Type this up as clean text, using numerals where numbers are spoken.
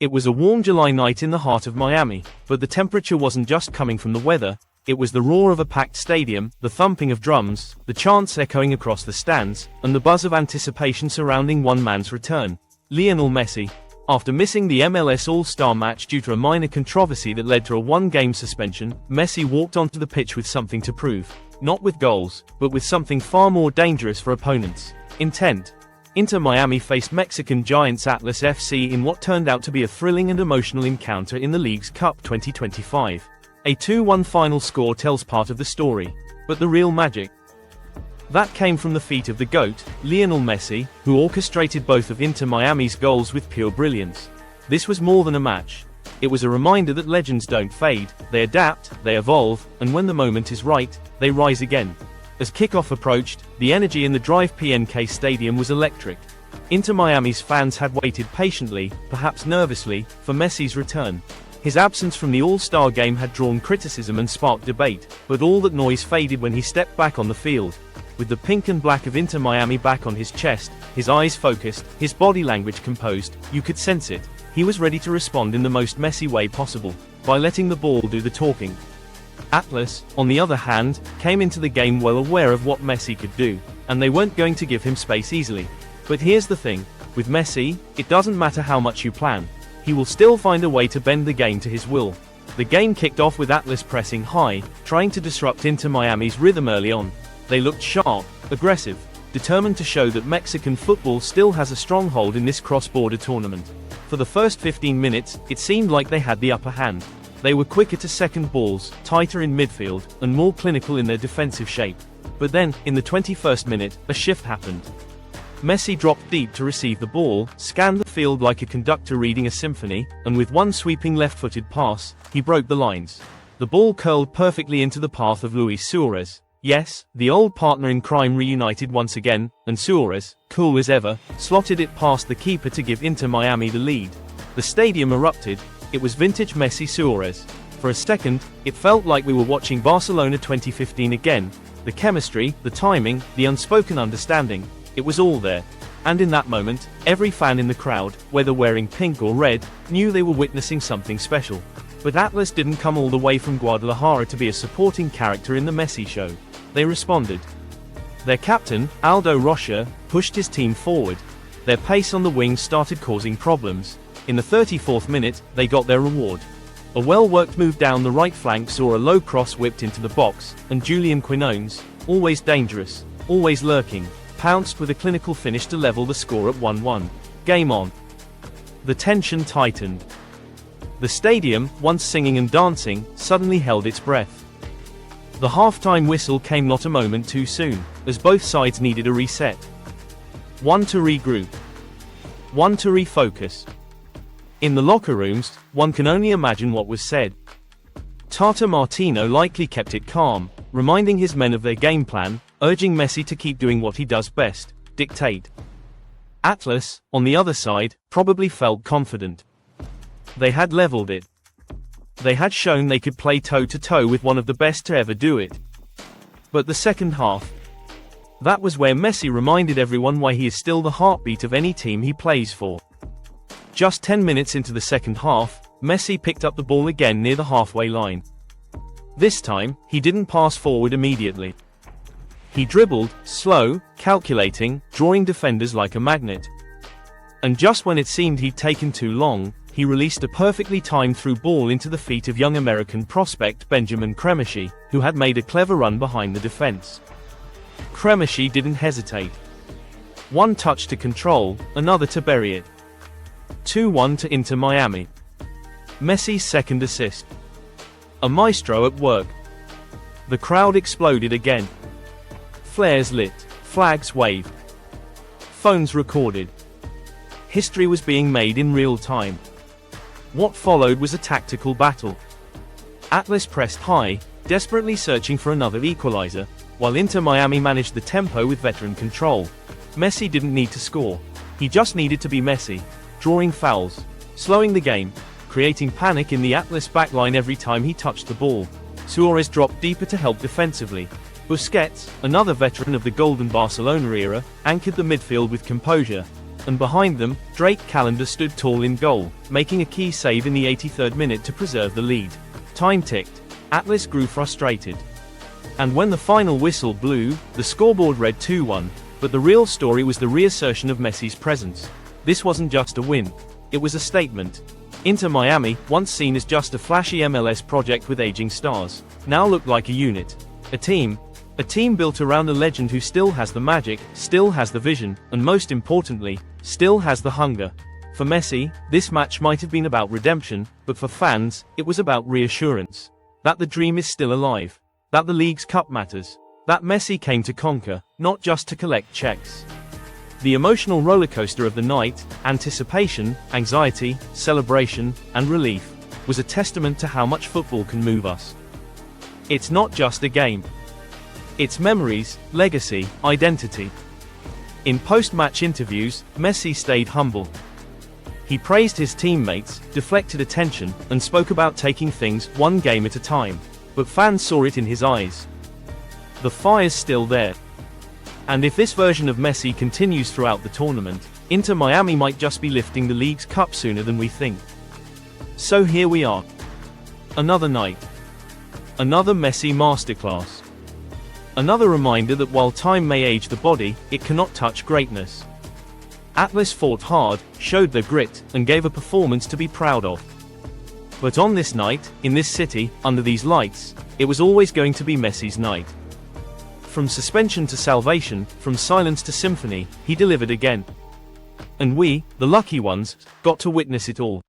It was a warm July night in the heart of Miami, but the temperature wasn't just coming from the weather. It was the roar of a packed stadium, the thumping of drums, the chants echoing across the stands, and the buzz of anticipation surrounding one man's return. Lionel Messi. After missing the MLS All-Star match due to a minor controversy that led to a one-game suspension, Messi walked onto the pitch with something to prove. Not with goals, but with something far more dangerous for opponents: intent. Inter Miami faced Mexican giants Atlas FC in what turned out to be a thrilling and emotional encounter in the League's Cup 2025. A 2-1 final score tells part of the story. But the real magic, that came from the feet of the GOAT, Lionel Messi, who orchestrated both of Inter Miami's goals with pure brilliance. This was more than a match. It was a reminder that legends don't fade, they adapt, they evolve, and when the moment is right, they rise again. As kickoff approached, the energy in the Drive PNK Stadium was electric. Inter Miami's fans had waited patiently, perhaps nervously, for Messi's return. His absence from the All-Star game had drawn criticism and sparked debate, but all that noise faded when he stepped back on the field. With the pink and black of Inter Miami back on his chest, his eyes focused, his body language composed, you could sense it. He was ready to respond in the most Messi way possible, by letting the ball do the talking. Atlas, on the other hand, came into the game well aware of what Messi could do, and they weren't going to give him space easily. But here's the thing, with Messi, it doesn't matter how much you plan. He will still find a way to bend the game to his will. The game kicked off with Atlas pressing high, trying to disrupt Inter Miami's rhythm early on. They looked sharp, aggressive, determined to show that Mexican football still has a stronghold in this cross-border tournament. For the first 15 minutes, it seemed like they had the upper hand. They were quicker to second balls, tighter in midfield, and more clinical in their defensive shape. But then, in the 21st minute, a shift happened. Messi dropped deep to receive the ball, scanned the field like a conductor reading a symphony, and with one sweeping left-footed pass, he broke the lines. The ball curled perfectly into the path of Luis Suárez. Yes, the old partner in crime reunited once again, and Suárez, cool as ever, slotted it past the keeper to give Inter Miami the lead. The stadium erupted. It was vintage Messi Suárez. For a second, it felt like we were watching Barcelona 2015 again. The chemistry, the timing, the unspoken understanding, it was all there. And in that moment, every fan in the crowd, whether wearing pink or red, knew they were witnessing something special. But Atlas didn't come all the way from Guadalajara to be a supporting character in the Messi show. They responded. Their captain, Aldo Rocha, pushed his team forward. Their pace on the wings started causing problems. In the 34th minute, they got their reward. A well-worked move down the right flank saw a low cross whipped into the box, and Julian Quinones, always dangerous, always lurking, pounced with a clinical finish to level the score at 1-1. Game on. The tension tightened. The stadium, once singing and dancing, suddenly held its breath. The halftime whistle came not a moment too soon, as both sides needed a reset. One to regroup. One to refocus. In the locker rooms, one can only imagine what was said. Tata Martino likely kept it calm, reminding his men of their game plan, urging Messi to keep doing what he does best, dictate. Atlas, on the other side, probably felt confident. They had leveled it. They had shown they could play toe-to-toe with one of the best to ever do it. But the second half, that was where Messi reminded everyone why he is still the heartbeat of any team he plays for. Just 10 minutes into the second half, Messi picked up the ball again near the halfway line. This time, he didn't pass forward immediately. He dribbled, slow, calculating, drawing defenders like a magnet. And just when it seemed he'd taken too long, he released a perfectly timed through ball into the feet of young American prospect Benjamin Cremaschi, who had made a clever run behind the defense. Cremaschi didn't hesitate. One touch to control, another to bury it. 2-1 to Inter Miami. Messi's second assist. A maestro at work. The crowd exploded again. Flares lit, flags waved. Phones recorded. History was being made in real time. What followed was a tactical battle. Atlas pressed high, desperately searching for another equalizer, while Inter Miami managed the tempo with veteran control. Messi didn't need to score. He just needed to be Messi, drawing fouls, slowing the game, creating panic in the Atlas backline every time he touched the ball. Suárez dropped deeper to help defensively. Busquets, another veteran of the golden Barcelona era, anchored the midfield with composure. and behind them, Drake Callender stood tall in goal, making a key save in the 83rd minute to preserve the lead. Time ticked. Atlas grew frustrated. And when the final whistle blew, the scoreboard read 2-1, but the real story was the reassertion of Messi's presence. This wasn't just a win. It was a statement. Inter Miami, once seen as just a flashy MLS project with aging stars, now looked like a unit. A team built around a legend who still has the magic, still has the vision, and most importantly, still has the hunger. For Messi, this match might have been about redemption, but for fans, it was about reassurance. That the dream is still alive. That the League's Cup matters. That Messi came to conquer, not just to collect checks. The emotional rollercoaster of the night, anticipation, anxiety, celebration, and relief, was a testament to how much football can move us. It's not just a game. It's memories, legacy, identity. In post-match interviews, Messi stayed humble. He praised his teammates, deflected attention, and spoke about taking things one game at a time. But fans saw it in his eyes. The fire's still there. And if this version of Messi continues throughout the tournament, Inter Miami might just be lifting the League's Cup sooner than we think. So here we are. Another night. Another Messi masterclass. Another reminder that while time may age the body, it cannot touch greatness. Atlas fought hard, showed their grit, and gave a performance to be proud of. But on this night, in this city, under these lights, it was always going to be Messi's night. From suspension to salvation, from silence to symphony, he delivered again. And we, the lucky ones, got to witness it all.